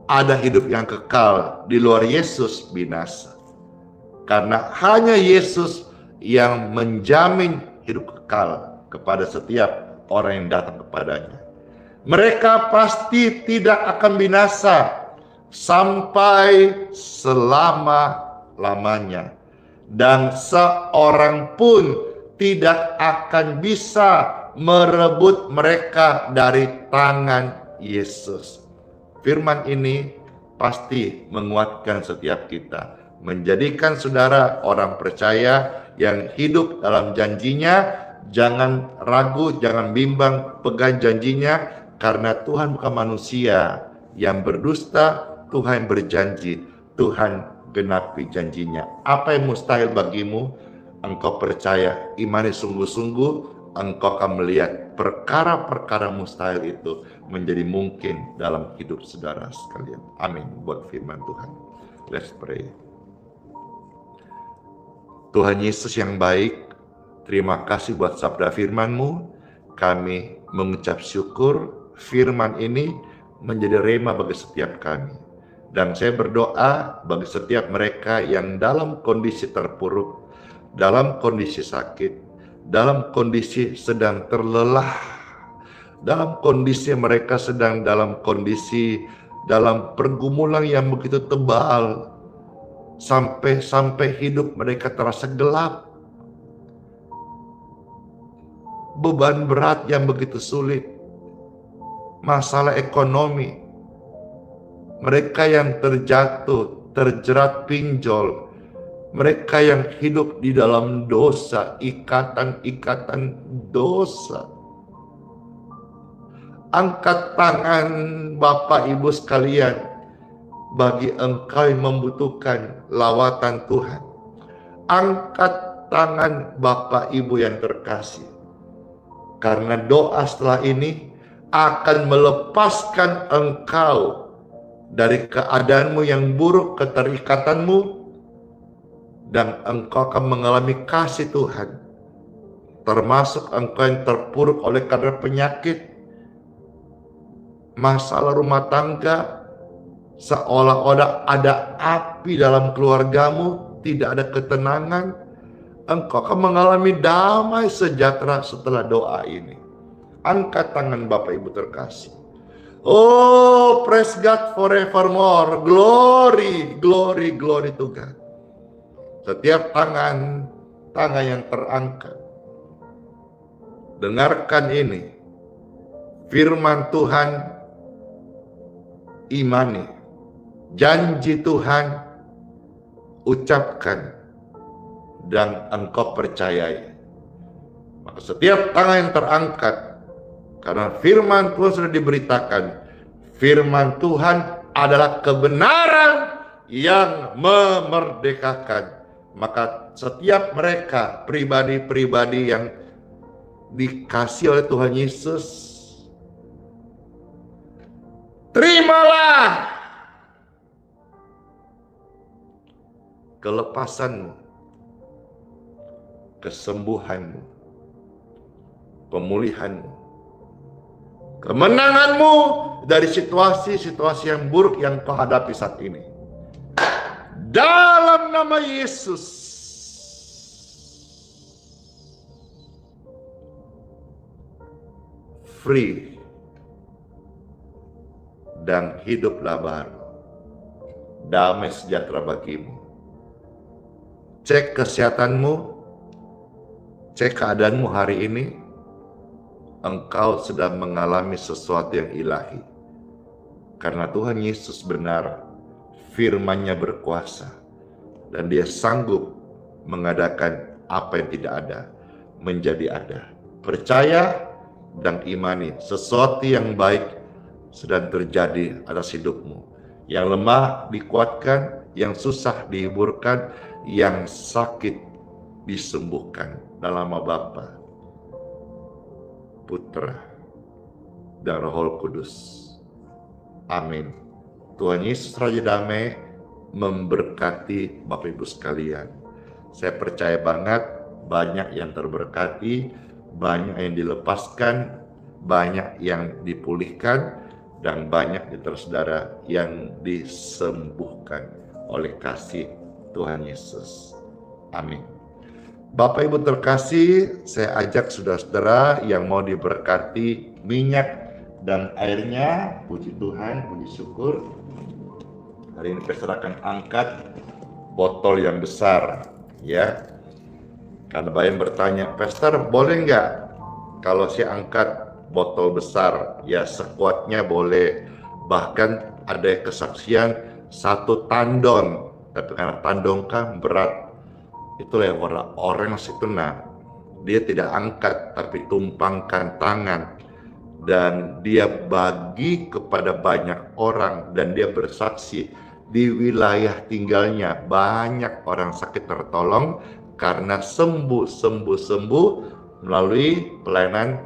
ada hidup yang kekal, di luar Yesus binasa. Karena hanya Yesus yang menjamin hidup kekal kepada setiap orang yang datang kepadanya. Mereka pasti tidak akan binasa sampai selama-lamanya, dan seorang pun tidak akan bisa merebut mereka dari tangan Yesus. Firman ini pasti menguatkan setiap kita, menjadikan saudara orang percaya yang hidup dalam janjinya. Jangan ragu, jangan bimbang, pegang janjinya, karena Tuhan bukan manusia yang berdusta. Tuhan berjanji, Tuhan genapi janjinya. Apa yang mustahil bagimu, engkau percaya, imani sungguh-sungguh, engkau akan melihat perkara-perkara mustahil itu menjadi mungkin dalam hidup saudara sekalian. Amin. Buat firman Tuhan. Let's pray. Tuhan Yesus yang baik, Terima kasih buat sabda firman-Mu. Kami mengucap syukur firman ini menjadi rema bagi setiap kami. Dan saya berdoa bagi setiap mereka yang dalam kondisi terpuruk, dalam kondisi sakit, dalam kondisi sedang terlelah, dalam kondisi mereka sedang dalam kondisi dalam pergumulan yang begitu tebal, sampai hidup mereka terasa gelap, beban berat yang begitu sulit, masalah ekonomi, mereka yang terjatuh, terjerat pinjol, mereka yang hidup di dalam dosa, ikatan-ikatan dosa. Angkat tangan Bapak Ibu sekalian bagi engkau yang membutuhkan lawatan Tuhan. Angkat tangan Bapak Ibu yang terkasih. Karena doa setelah ini akan melepaskan engkau dari keadaanmu yang buruk, keterikatanmu, dan engkau akan mengalami kasih Tuhan. Termasuk engkau yang terpuruk oleh karena penyakit, masalah rumah tangga, seolah-olah ada api dalam keluargamu, tidak ada ketenangan, engkau akan mengalami damai sejahtera setelah doa ini. Angkat tangan Bapak Ibu terkasih. Oh, praise God forevermore. Glory, glory, glory to God. Setiap tangan yang terangkat, dengarkan ini. Firman Tuhan, imani. Janji Tuhan, ucapkan. Dan engkau percayai. Maka setiap tangan yang terangkat, karena firman Tuhan sudah diberitakan, firman Tuhan adalah kebenaran yang memerdekakan. Maka setiap mereka, pribadi-pribadi yang dikasih oleh Tuhan Yesus, terimalah kelepasanmu, kesembuhanmu, pemulihanmu, kemenanganmu dari situasi-situasi yang buruk yang kau hadapi saat ini. Dalam nama Yesus. Free. Dan hiduplah baru. Damai sejahtera bagimu. Cek kesehatanmu. Cek keadaanmu hari ini. Engkau sedang mengalami sesuatu yang ilahi. Karena Tuhan Yesus benar, firman-Nya berkuasa, dan Dia sanggup mengadakan apa yang tidak ada menjadi ada. Percaya dan imani, sesuatu yang baik sedang terjadi atas hidupmu. Yang lemah dikuatkan, yang susah dihiburkan, yang sakit disembuhkan. Dalam nama Bapa, Putra, dan Roh Kudus. Amin. Tuhan Yesus Raja Damai memberkati Bapak Ibu sekalian. Saya percaya banget banyak yang terberkati, banyak yang dilepaskan, banyak yang dipulihkan, dan banyak di saudara yang disembuhkan oleh kasih Tuhan Yesus. Amin. Bapak Ibu terkasih, saya ajak saudara-saudara yang mau diberkati minyak dan airnya, puji Tuhan, puji syukur. Hari ini saya akan angkat botol yang besar, ya. Karena banyak bertanya, Pastor boleh nggak kalau saya angkat botol besar? Ya sekuatnya boleh. Bahkan ada kesaksian 1 tandon, tapi karena tandon kan berat. Itulah yang orang itu, dia tidak angkat tapi tumpangkan tangan. Dan dia bagi kepada banyak orang, dan dia bersaksi di wilayah tinggalnya banyak orang sakit tertolong karena sembuh melalui pelayanan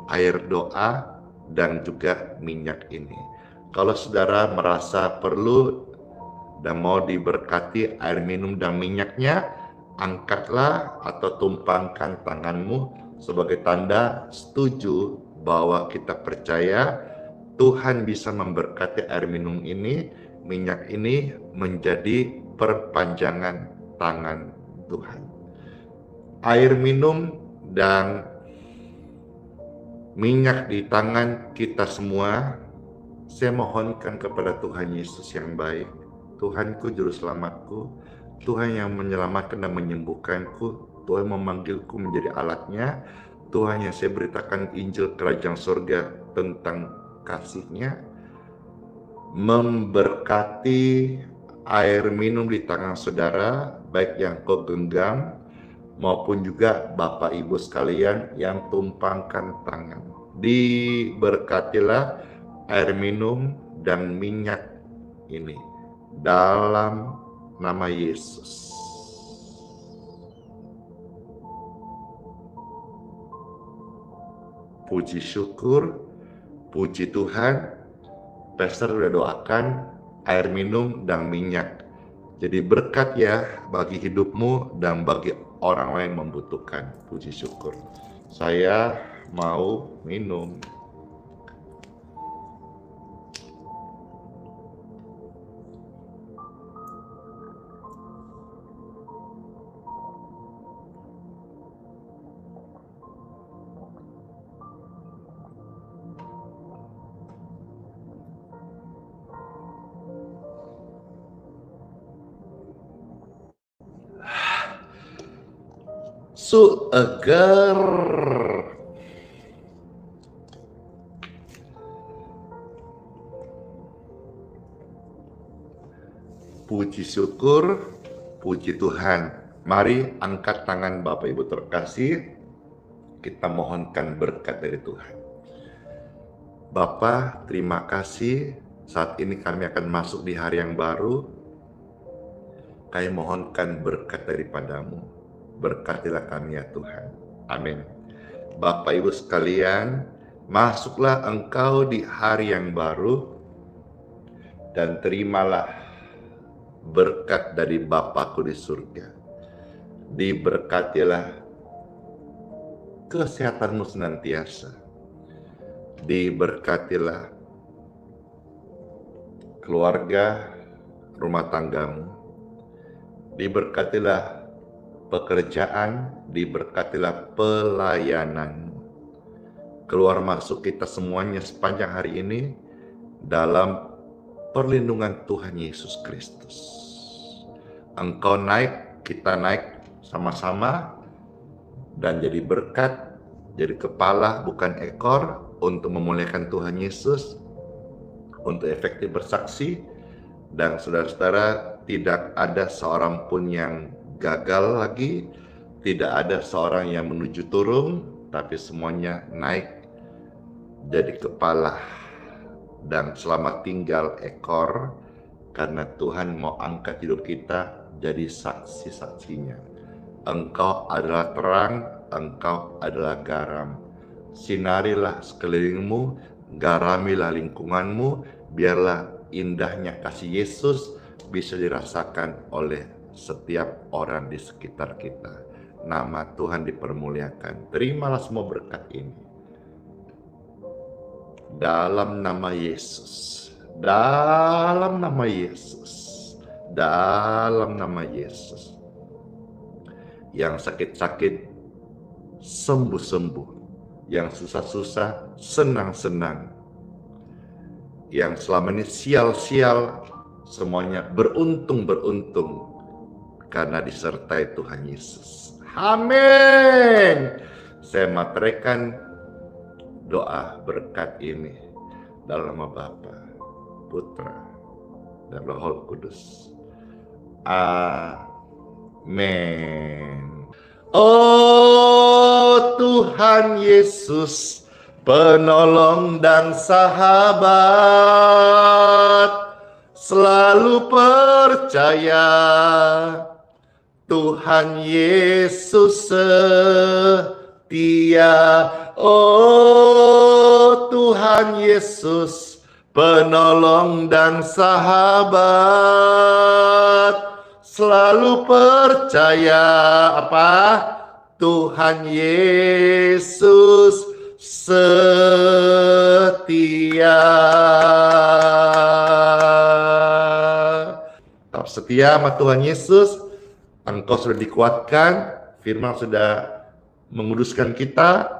air doa dan juga minyak ini. Kalau saudara merasa perlu dan mau diberkati air minum dan minyaknya, angkatlah atau tumpangkan tanganmu sebagai tanda setuju bahwa kita percaya Tuhan bisa memberkati air minum ini, minyak ini menjadi perpanjangan tangan Tuhan. Air minum dan minyak di tangan kita semua, saya mohonkan kepada Tuhan Yesus yang baik, Tuhanku juru selamatku, Tuhan yang menyelamatkan dan menyembuhkanku, Tuhan memanggilku menjadi alatnya, Tuhan yang saya beritakan Injil Kerajaan Surga tentang kasih-Nya, memberkati air minum di tangan saudara, baik yang kau genggam maupun juga Bapak Ibu sekalian yang tumpangkan tangan. Diberkatilah air minum dan minyak ini dalam nama Yesus. Puji syukur, puji Tuhan. Pastor udah doakan air minum dan minyak. Jadi berkat ya bagi hidupmu dan bagi orang lain membutuhkan. Puji syukur. Saya mau minum. Segar. Puji syukur, puji Tuhan. Mari angkat tangan Bapak Ibu terkasih, kita mohonkan berkat dari Tuhan. Bapa, terima kasih. Saat ini kami akan masuk di hari yang baru. Kami mohonkan berkat daripadamu. Berkatilah kami ya Tuhan. Amin. Bapak Ibu sekalian, masuklah engkau di hari yang baru dan terimalah berkat dari Bapakku di surga. Diberkatilah kesehatanmu senantiasa. Diberkatilah keluarga, rumah tanggamu. Diberkatilah pekerjaan, diberkatilah pelayananmu. Keluar masuk kita semuanya sepanjang hari ini dalam perlindungan Tuhan Yesus Kristus. Engkau naik, kita naik sama-sama dan jadi berkat, jadi kepala bukan ekor untuk memuliakan Tuhan Yesus, untuk efektif bersaksi, dan saudara-saudara tidak ada seorang pun yang gagal lagi, tidak ada seorang yang menuju turun, tapi semuanya naik jadi kepala dan selamat tinggal ekor, karena Tuhan mau angkat hidup kita jadi saksi-saksinya. Engkau adalah terang, engkau adalah garam. Sinarilah sekelilingmu, garamilah lingkunganmu, biarlah indahnya kasih Yesus bisa dirasakan oleh setiap orang di sekitar kita. Nama Tuhan dipermuliakan. Terimalah semua berkat ini. Dalam nama Yesus. Dalam nama Yesus. Dalam nama Yesus. Yang sakit-sakit sembuh-sembuh. Yang susah-susah senang-senang. Yang selama ini sial-sial semuanya beruntung-beruntung karena disertai Tuhan Yesus. Amin. Saya materaikan doa berkat ini dalam nama Bapa, Putra, dan Roh Kudus. Amin. Oh Tuhan Yesus, penolong dan sahabat, selalu percaya Tuhan Yesus setia. Oh Tuhan Yesus, penolong dan sahabat, selalu percaya apa? Tuhan Yesus setia. Tetap setia sama Tuhan Yesus. Engkau sudah dikuatkan, firman sudah menguduskan kita,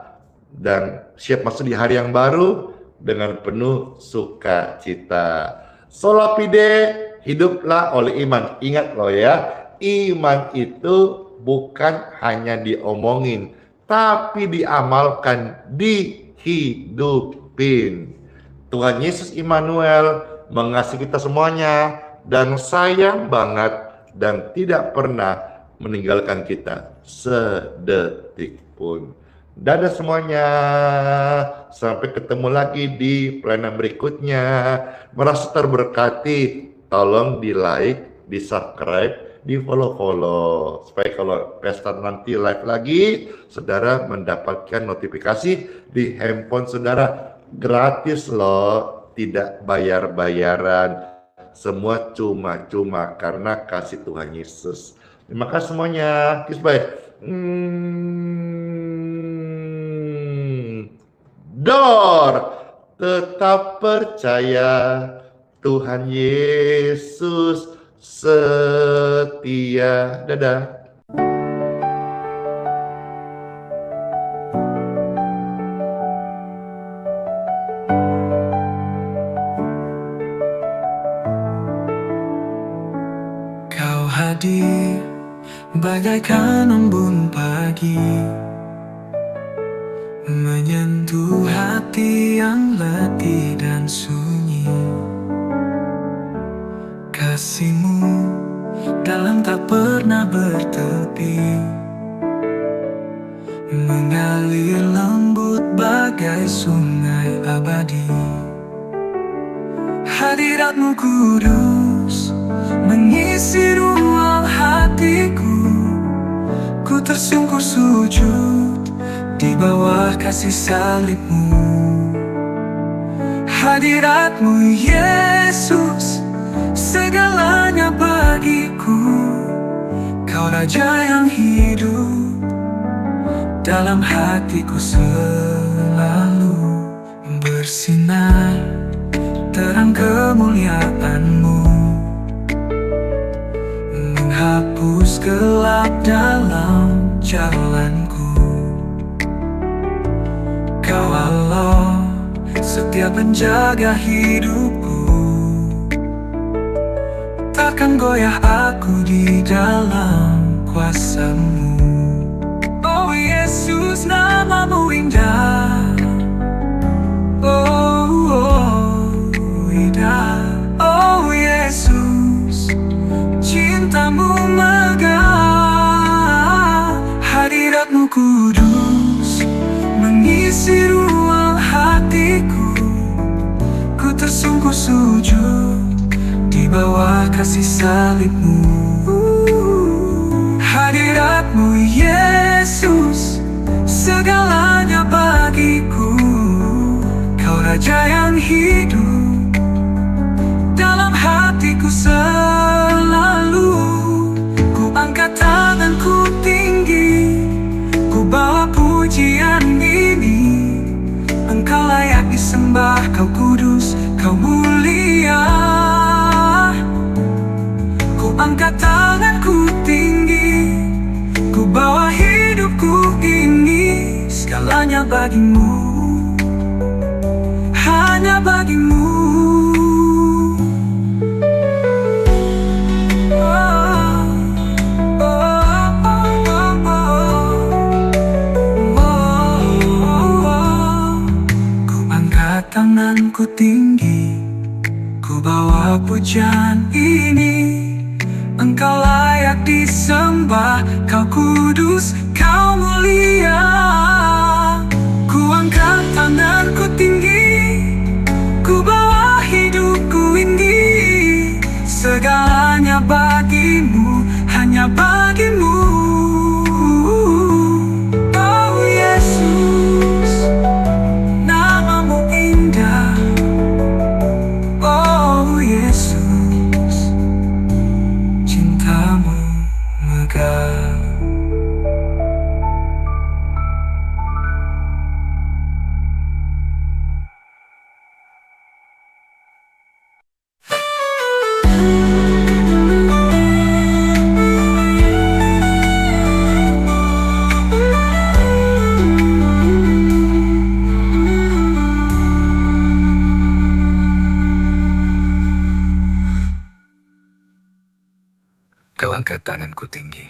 dan siap masuk di hari yang baru dengan penuh sukacita. Sola fide, hiduplah oleh iman. Ingat loh ya, iman itu bukan hanya diomongin, tapi diamalkan, dihidupin. Tuhan Yesus Immanuel mengasihi kita semuanya dan sayang banget dan tidak pernah meninggalkan kita sedetik pun. Dadah semuanya, sampai ketemu lagi di pelayanan berikutnya. Merasa terberkati, tolong di like, di subscribe, di follow supaya kalau pesta nanti live lagi, saudara mendapatkan notifikasi di handphone saudara. Gratis loh, tidak bayar-bayaran, semua cuma-cuma karena kasih Tuhan Yesus. Terima kasih semuanya. Kiss bye. Dor, tetap percaya Tuhan Yesus setia. Dadah. Kau hadir bagaikan embun pagi, menyentuh hati yang letih dan sunyi. Kasih-Mu dalam tak pernah bertepi, mengalir lembut bagai sungai abadi. Hadirat-Mu kudus mengisi ruang hatiku. Ku tersungkur sujud di bawah kasih salib-Mu. Hadirat-Mu Yesus, segalanya bagiku. Kau Raja yang hidup dalam hatiku, selalu bersinar terang kemuliaan-Mu, menghapus gelap dalam jalanku. Kau Allah setia penjaga hidupku, takkan goyah aku di dalam kuasa-Mu. Oh Yesus, nama-Mu indah. Indah. Oh Yesus, cinta-Mu megah. Hadirat-Mu kudus mengisi ruang hatiku. Ku tersungkur sujud di bawah kasih salib-Mu. Hadirat-Mu Yesus, segalanya bagiku. Kau Raja yang hidup dalam hatiku selalu. Ku angkat tanganku tinggi, ku bawa pujian ini. Engkau layak disembah, Kau kudus, Kau mulia. Ku angkat tanganku tinggi, ku bawa hidupku ini. Segalanya bagi-Mu, hanya bagi-Mu. Ku angkat tanganku tinggi, ku bawa pujian ini. Engkau layak disembah, Kau kudus, Kau mulia. Ku angkat tanganku tinggi, ku bawa hidupku ini. Segalanya bagi-Mu, hanya bagi-Mu. Oh Yesus, nama-Mu indah. Oh Yesus, cinta-Mu Kau angkat tanganku tinggi.